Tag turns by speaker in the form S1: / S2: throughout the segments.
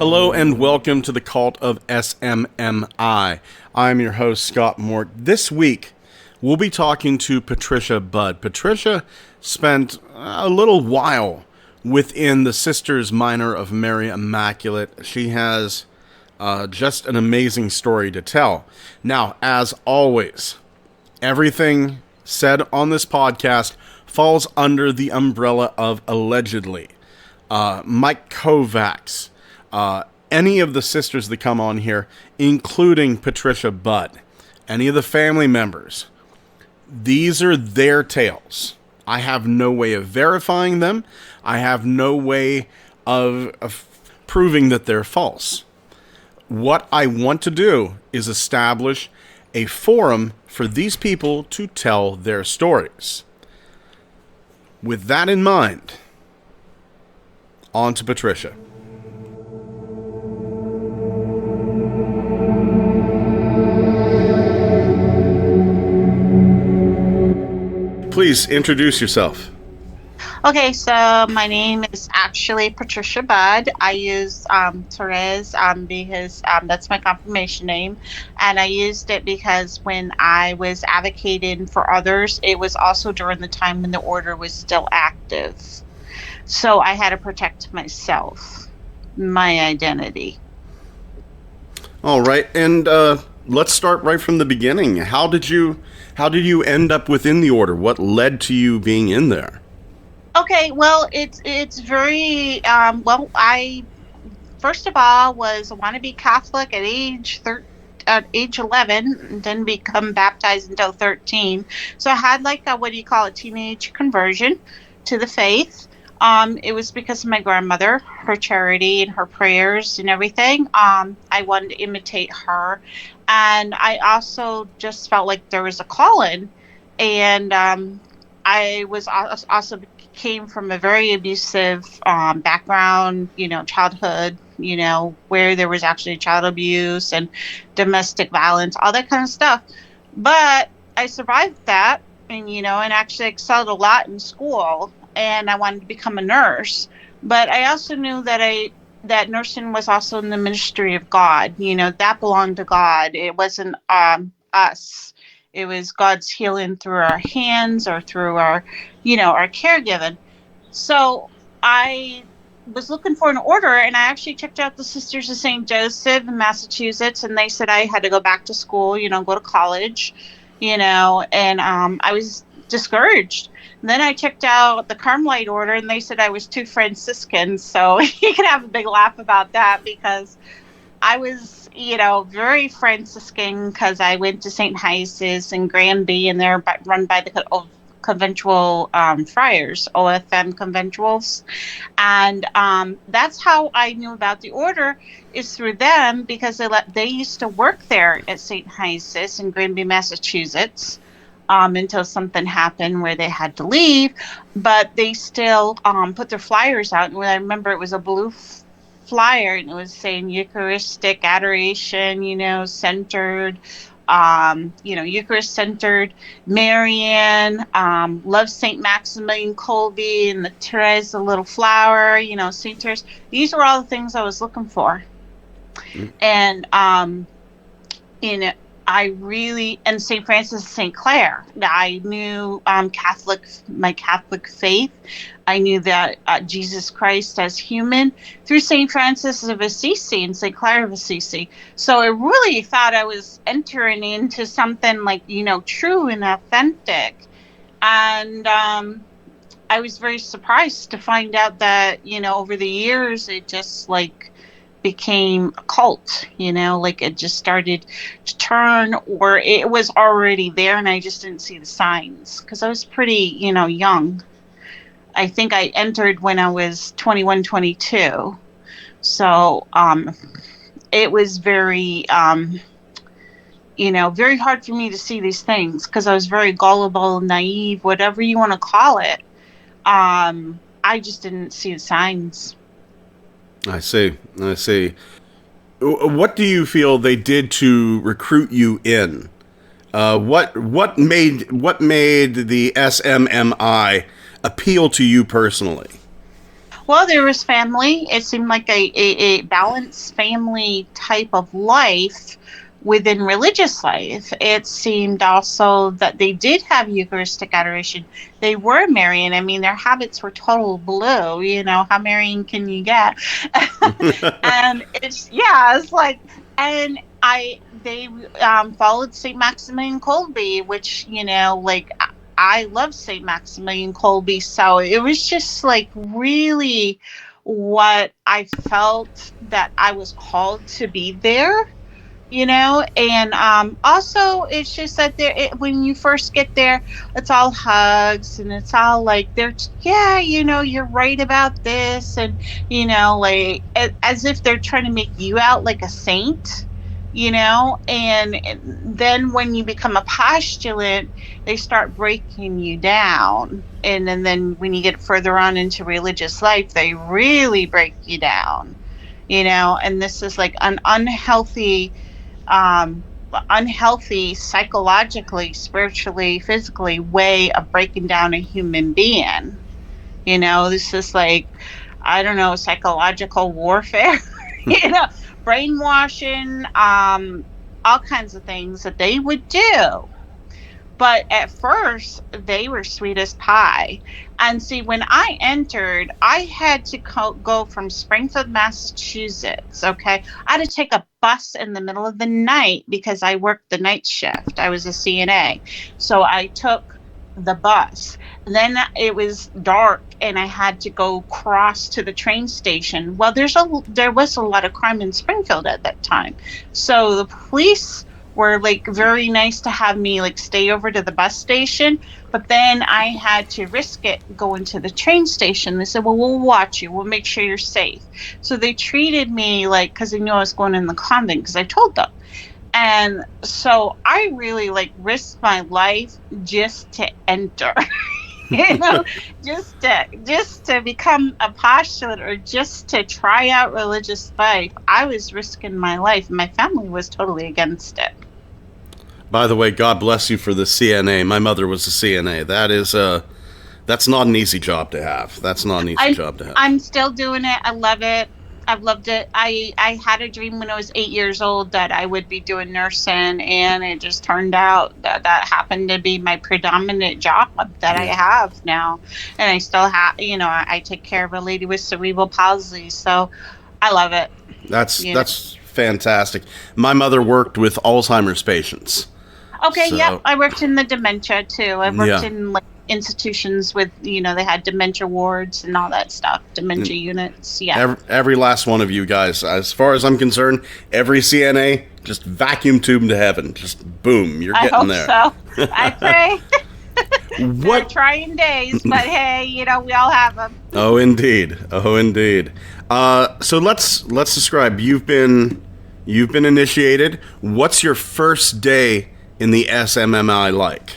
S1: Hello and welcome to the cult of SMMI. I'm your host, Scott Mort. This week, we'll be talking to Patricia Budd. Patricia spent a little while within the Sisters Minor of Mary Immaculate. She has just an amazing story to tell. Now, as always, everything said on this podcast falls under the umbrella of allegedly. Mike Kovacs, any of the sisters that come on here, including Patricia Budd, any of the family members, these are their tales. I have no way of verifying them. I have no way of proving that they're false. What I want to do is establish a forum for these people to tell their stories. With that in mind, on to Patricia. Please introduce yourself.
S2: Okay, so my name is actually Patricia Budd. I use Therese because that's my confirmation name. And I used it because when I was advocating for others, it was also during the time when the order was still active. So I had to protect myself, my identity.
S1: All right, and let's start right from the beginning. How did you end up within the order? What led to you being in there?
S2: Okay, well, it's very I first of all was a wannabe Catholic at age 11, and didn't become baptized until 13. So I had like a teenage conversion to the faith. It was because of my grandmother, her charity and her prayers and everything. I wanted to imitate her. And I also just felt like there was a calling. And I was also came from a very abusive background, childhood, where there was actually child abuse and domestic violence, all that kind of stuff. But I survived that and actually excelled a lot in school. And I wanted to become a nurse. But I also knew that nursing was also in the ministry of God. That belonged to God. It wasn't us. It was God's healing through our hands or through our caregiving. So I was looking for an order, and I actually checked out the Sisters of St. Joseph in Massachusetts, and they said I had to go back to school, go to college, and I was discouraged. And then I checked out the Carmelite order, and they said I was too Franciscan. So you can have a big laugh about that because I was, very Franciscan because I went to St. Hyacinth's in Granby, and they're run by the conventual friars, OFM conventuals. And that's how I knew about the order, is through them, because they used to work there at St. Hyacinth's in Granby, Massachusetts. Until something happened where they had to leave, but they still put their flyers out. And I remember it was a blue flyer, and it was saying Eucharistic adoration, centered, Eucharist-centered, Marian, love St. Maximilian Kolbe, and the Therese, the little flower, St. Therese. These were all the things I was looking for. And, and St. Francis of St. Clare. I knew my Catholic faith. I knew that Jesus Christ as human through St. Francis of Assisi and St. Clare of Assisi. So I really thought I was entering into something like, true and authentic. And I was very surprised to find out that, over the years, it just became a cult, it just started to turn, or it was already there and I just didn't see the signs because I was pretty, young. I think I entered when I was 21, 22. So it was very, very hard for me to see these things because I was very gullible, naive, whatever you want to call it. I just didn't see the signs.
S1: I see. What do you feel they did to recruit you in? What made the SMMI appeal to you personally?
S2: Well, there was family. It seemed like a balanced family type of life within religious life. It seemed also that they did have Eucharistic adoration. They were Marian. I mean, their habits were total blue. You know, how Marian can you get? And it's like, and they followed St. Maximilian Kolbe, which, you know, like, I love St. Maximilian Kolbe, so it was just like really what I felt that I was called to be there, you know. And also it's just that when you first get there, it's all hugs, and it's all like yeah, you know, you're right about this, and you know, like as if they're trying to make you out like a saint, you know. And then when you become a postulant, they start breaking you down, and then when you get further on into religious life, they really break you down, you know. And this is like an unhealthy psychologically, spiritually, physically way of breaking down a human being. You know, this is like, I don't know, psychological warfare, you know, brainwashing, all kinds of things that they would do. But at first, they were sweet as pie. And see, when I entered, I had to go from Springfield, Massachusetts. Okay. I had to take a bus in the middle of the night because I worked the night shift. I was a CNA. So I took the bus. And then it was dark and I had to go cross to the train station. Well, there was a lot of crime in Springfield at that time. So the police were like very nice to have me like stay over to the bus station, but then I had to risk it going to the train station. They said, well, we'll watch you, we'll make sure you're safe. So they treated me like, because they knew I was going in the convent, because I told them. And so I really like risked my life just to enter. You know, just to become a postulant, or just to try out religious life. I was risking my life. My family was totally against it.
S1: By the way, God bless you for the CNA. My mother was a CNA. That's not an easy job to have. I'm
S2: still doing it. I love it. I've loved it. I had a dream when I was 8 years old that I would be doing nursing, and it just turned out that happened to be my predominant job that I have now. And I still have, you know, I take care of a lady with cerebral palsy, so I love it.
S1: That's fantastic. My mother worked with Alzheimer's patients.
S2: Okay, so. Yep. I worked in the dementia too. I worked in like institutions with, you know, they had dementia wards and all that stuff, dementia units. Yeah.
S1: Every last one of you guys, as far as I'm concerned, every CNA, just vacuum tube to heaven. Just boom, you're getting there.
S2: I hope so. I pray. What trying days, but hey, you know, we all have them.
S1: Oh, indeed. So let's describe. You've been initiated. What's your first day in the SMMI like?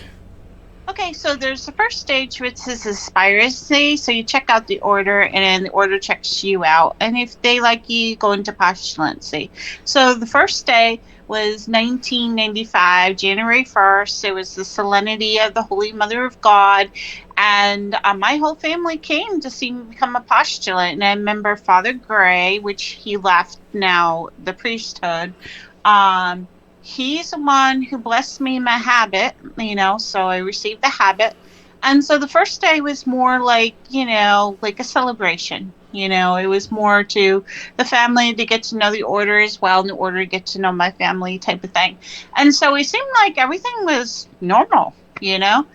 S2: Okay, so there's the first stage, which is aspiracy. So you check out the order, and then the order checks you out. And if they like you go into postulancy. So the first day was 1995, January 1st. It was the Solemnity of the Holy Mother of God. And my whole family came to see me become a postulant. And I remember Father Gray, which he left now, the priesthood. He's the one who blessed me in my habit, you know, so I received the habit. And so the first day was more like, you know, like a celebration. You know, it was more to the family to get to know the order as well, and the order to get to know my family type of thing. And so it seemed like everything was normal, you know.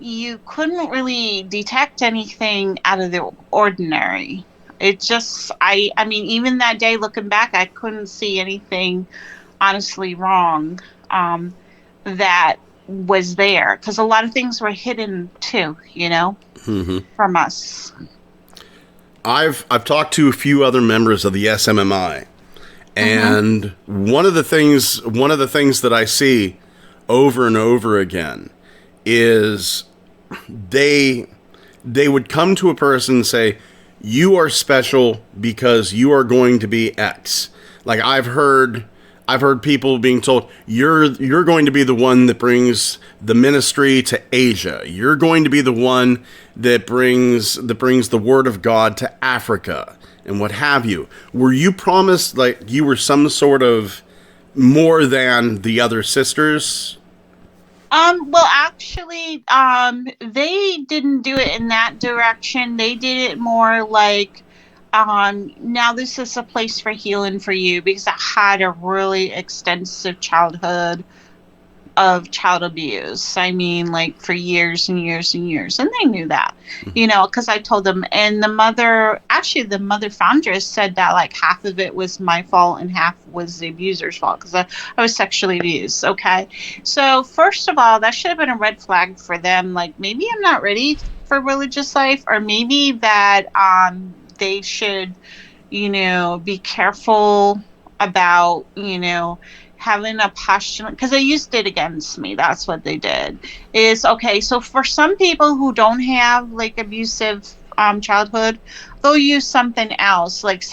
S2: You couldn't really detect anything out of the ordinary. It just, I mean, even that day looking back, I couldn't see anything honestly wrong that was there, because a lot of things were hidden too, you know, from us.
S1: I've talked to a few other members of the SMMI, and one of the things that I see over and over again is they would come to a person and say, you are special because you are going to be X. Like I've heard I've heard people being told, you're going to be the one that brings the ministry to Asia. You're going to be the one that brings the word of God to Africa and what have you. Were you promised like you were some sort of more than the other sisters?
S2: Well, actually, they didn't do it in that direction. They did it more like, now this is a place for healing for you, because I had a really extensive childhood of child abuse. I mean, like for years and years and years. And they knew that, because I told them. And the mother foundress said that like half of it was my fault and half was the abuser's fault, because I was sexually abused. Okay. So, first of all, that should have been a red flag for them. Like, maybe I'm not ready for religious life, or maybe that they should, be careful about, having a passion, because they used it against me. That's what they did. Is okay. So for some people who don't have like abusive childhood, they'll use something else, like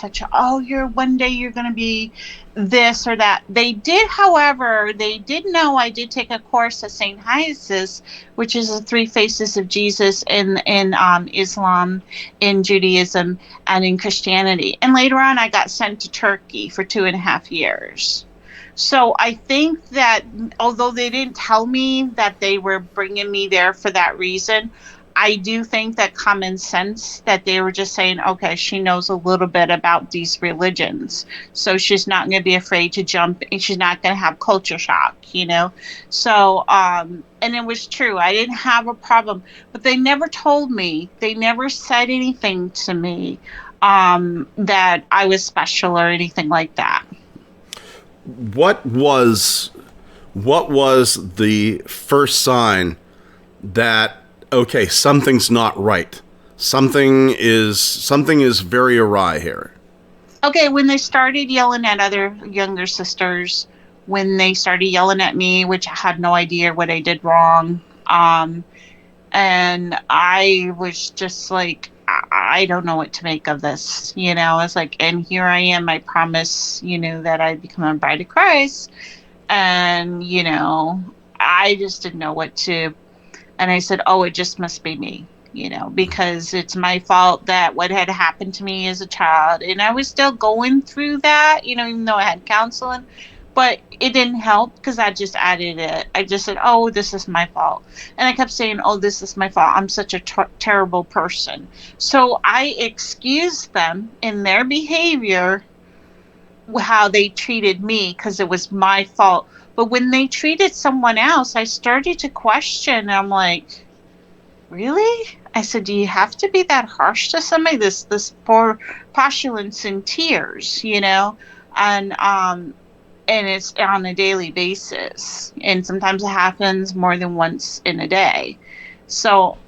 S2: you're one day you're going to be this or that. They did, however, they did know I did take a course at St. Hyacinth, which is the three faces of Jesus in Islam, in Judaism, and in Christianity. And later on, I got sent to Turkey for 2.5 years. So I think that although they didn't tell me that they were bringing me there for that reason, I do think that common sense, that they were just saying, okay, she knows a little bit about these religions, so she's not going to be afraid to jump, and she's not going to have culture shock, So, and it was true. I didn't have a problem, but they never told me, they never said anything to me that I was special or anything like that.
S1: What was the first sign that, okay, something's not right? Something is very awry here.
S2: Okay, when they started yelling at other younger sisters, when they started yelling at me, which I had no idea what I did wrong, and I was just like, I don't know what to make of this, I was like, and here I am, I promise, that I'd become a bride of Christ, and, I just didn't know what to, and I said, oh, it just must be me, because it's my fault that what had happened to me as a child, and I was still going through that, even though I had counseling, but it didn't help, because I just added it. I just said, oh, this is my fault. And I kept saying, oh, this is my fault. I'm such a terrible person. So I excused them in their behavior, how they treated me, because it was my fault. But when they treated someone else, I started to question. I'm like, really? I said, do you have to be that harsh to somebody? This poor postulant's in tears, and it's on a daily basis, and sometimes it happens more than once in a day. So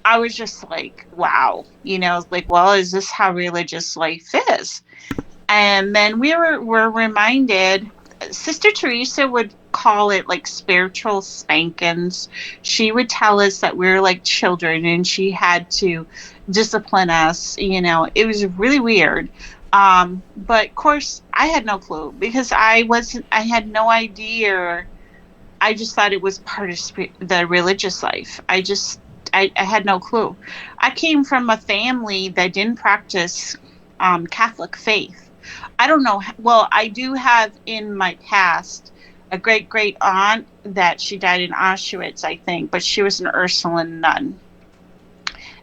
S2: I was just like, wow, like, well, is this how religious life is? And then we're reminded, Sister Teresa would call it like spiritual spankings. She would tell us that we were like children and she had to discipline us. It was really weird. But of course I had no clue, because I had no idea. I just thought it was part of the religious life. I had no clue. I came from a family that didn't practice Catholic faith. I don't know. Well, I do have in my past a great aunt that she died in Auschwitz, I think, but she was an Ursuline nun.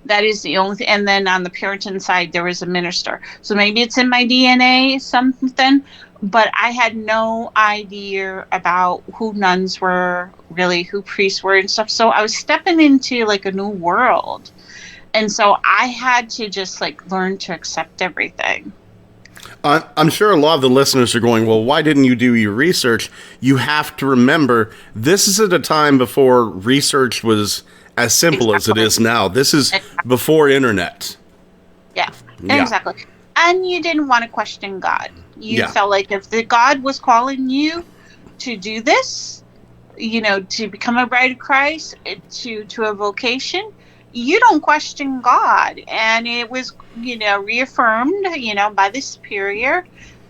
S2: That is the only thing. And then on the Puritan side, there was a minister. So maybe it's in my DNA, something. But I had no idea about who nuns were, really, who priests were and stuff. So I was stepping into like a new world. And so I had to just like learn to accept everything.
S1: I'm sure a lot of the listeners are going, well, why didn't you do your research? You have to remember, this is at a time before research was as simple as it is now. This is before internet.
S2: Yeah, exactly. And you didn't want to question God. You felt like if the God was calling you to do this, to become a bride of Christ, to a vocation, you don't question God. And it was, reaffirmed, by the superior.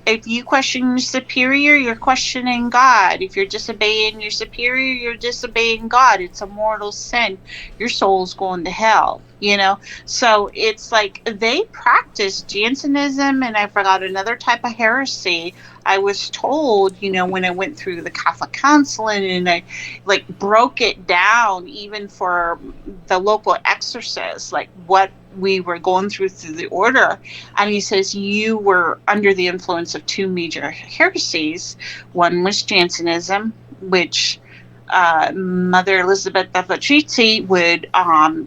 S2: if you question your superior, you're questioning God. If you're disobeying your superior, you're disobeying God. It's a mortal sin. Your soul's going to hell, you know? So it's like they practice Jansenism, and I forgot another type of heresy. I was told, you know, when I went through the Catholic counseling and I like broke it down even for the local exorcist, like what we were going through the order. And he says, you were under the influence of two major heresies. One was Jansenism, which Mother Elizabeth of Patrizzi would,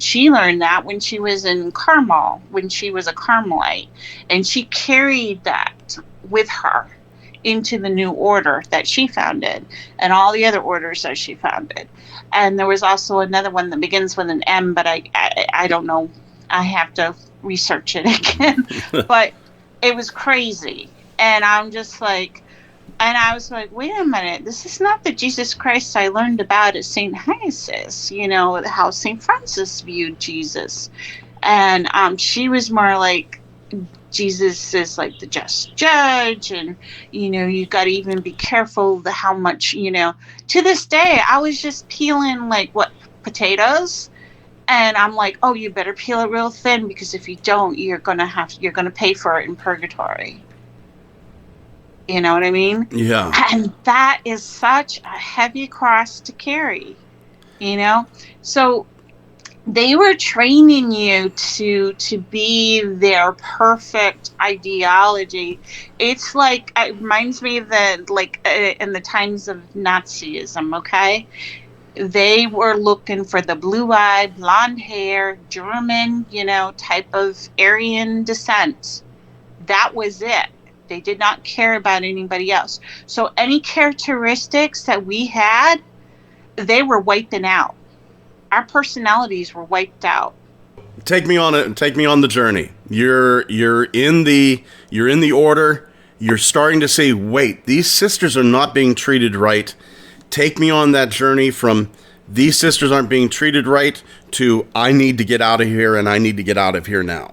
S2: she learned that when she was in Carmel, when she was a Carmelite. And she carried that with her into the new order that she founded and all the other orders that she founded. And there was also another one that begins with an M, but I don't know. I have to research it again. But it was crazy. And I'm just like, and I was like, wait a minute, this is not the Jesus Christ I learned about at St. Hyacinth, you know, how St. Francis viewed Jesus. And she was more like, Jesus is like the just judge, and you know, you got to even be careful how much, you know. To this day, I was just peeling like what, potatoes, and I'm like, oh, you better peel it real thin, because if you don't, you're gonna pay for it in purgatory. You know what I mean?
S1: Yeah.
S2: And that is such a heavy cross to carry, you know. So they were training you to be their perfect ideology. It's like, it reminds me of the, like, in the times of Nazism. Okay, they were looking for the blue-eyed, blonde hair, German, you know, type of Aryan descent. That was it. They did not care about anybody else. So any characteristics that we had, they were wiping out. Our personalities were wiped out.
S1: Take me on it. Take me on the journey. You're in the order. You're starting to say, wait, these sisters are not being treated right. Take me on that journey from these sisters aren't being treated right to I need to get out of here, and I need to get out of here now.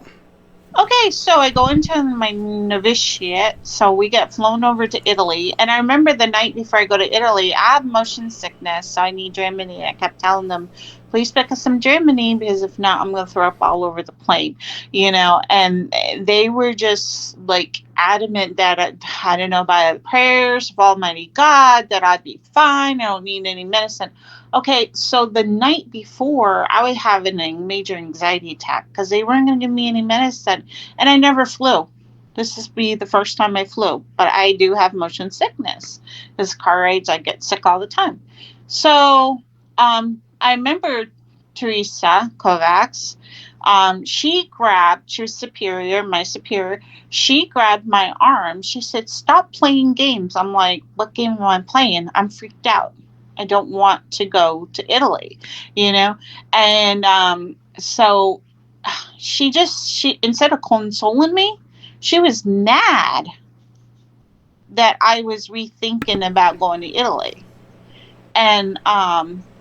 S2: Okay, so I go into my novitiate. So we get flown over to Italy. And I remember the night before I go to Italy, I have motion sickness, so I need Dramamine. I kept telling them, please pick us some Dramamine, because if not, I'm going to throw up all over the plane, you know. And they were just like adamant that I don't know, by the prayers of Almighty God, that I'd be fine. I don't need any medicine. Okay, so the night before, I was having a major anxiety attack because they weren't going to give me any medicine, and I never flew. This is be the first time I flew, but I do have motion sickness because car rides, I get sick all the time. So I remember Teresa Kovacs. She was superior, my superior. She grabbed my arm. She said, stop playing games. I'm like, what game am I playing? I'm freaked out. I don't want to go to Italy, you know? And so she instead of consoling me, she was mad that I was rethinking about going to Italy. And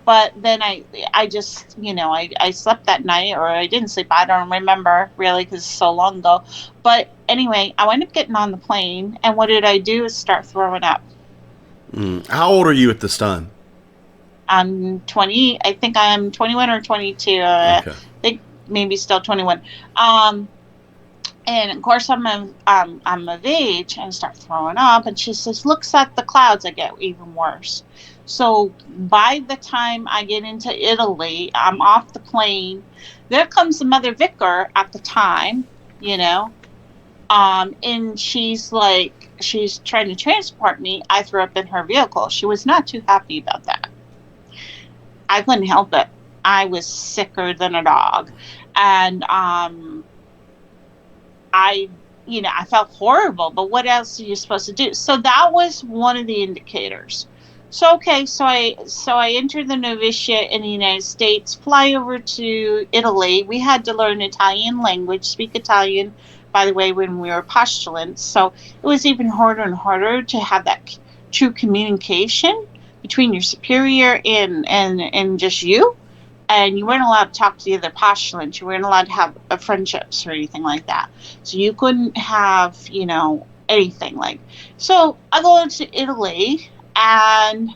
S2: but then I just, you know, I slept that night, or I didn't sleep. I don't remember really, because it's so long ago. But anyway, I wound up getting on the plane, and what did I do is start throwing up.
S1: How old are you at this time?
S2: I'm 20. I think I'm 21 or 22.
S1: Okay.
S2: I think maybe still 21. And of course I'm of age, and start throwing up. And she says, "Looks at the clouds." I get even worse. So by the time I get into Italy, I'm off the plane. There comes the mother vicar at the time, you know, and she's like, she's trying to transport me. I threw up in her vehicle. She was not too happy about that. I couldn't help it. I was sicker than a dog. And I, you know, I felt horrible, but what else are you supposed to do? So that was one of the indicators. So, okay, so I entered the novitiate in the United States, fly over to Italy. We had to learn Italian language, speak Italian, by the way, when we were postulants. So it was even harder and harder to have that true communication between your superior and just you. And you weren't allowed to talk to the other postulants. You weren't allowed to have friendships or anything like that. So you couldn't have, you know, anything like. So I go to Italy, and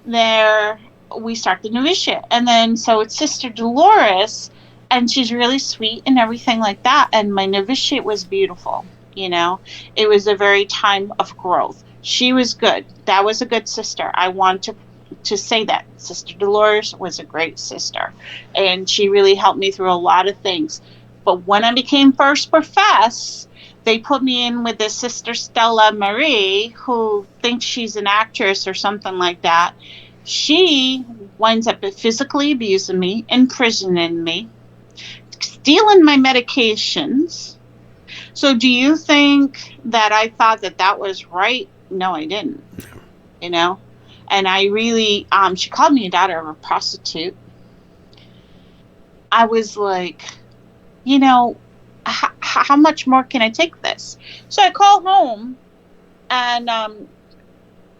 S2: there we start the novitiate, and then so it's Sister Dolores, and she's really sweet and everything like that. And my novitiate was beautiful. It was a very time of growth. She was good. That was a good sister. I want to say that Sister Dolores was a great sister, and she really helped me through a lot of things. But when I became first profess, they put me in with this Sister Stella Marie, who thinks she's an actress or something like that. She winds up physically abusing me, imprisoning me, stealing my medications. So do you think that I thought that that was right? No, I didn't. And I really, she called me a daughter of a prostitute. I was like, how much more can I take this? So I call home, and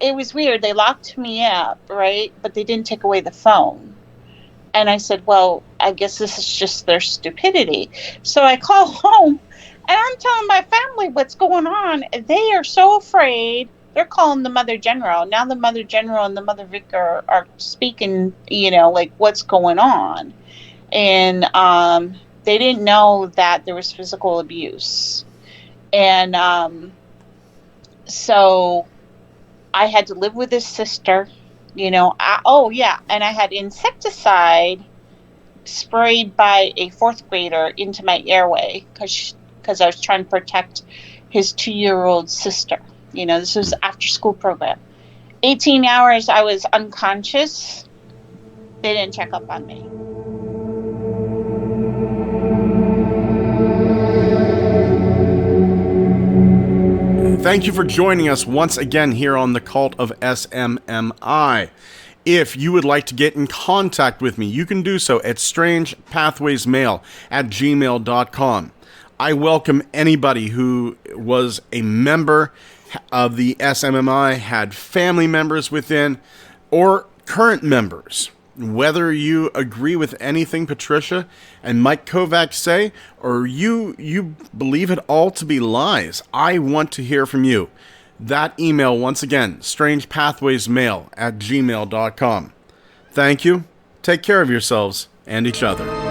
S2: it was weird. They locked me up, right? But they didn't take away the phone. And I said, well, I guess this is just their stupidity. So I call home, and I'm telling my family what's going on. They are so afraid. They're calling the Mother General. Now the Mother General and the Mother Vicar are speaking, like what's going on. And they didn't know that there was physical abuse. And so I had to live with this sister, and I had insecticide sprayed by a fourth grader into my airway because I was trying to protect his 2-year-old sister. This was after school program. 18 hours I was unconscious. They didn't check up on me.
S1: Thank you for joining us once again here on the Cult of SMMI. If you would like to get in contact with me, you can do so at strangepathwaysmail@gmail.com. I welcome anybody who was a member of the SMMI, had family members within, or current members. Whether you agree with anything Patricia and Mike Kovacs say, or you believe it all to be lies, I want to hear from you. That email, once again, strangepathwaysmail@gmail.com. Thank you. Take care of yourselves and each other.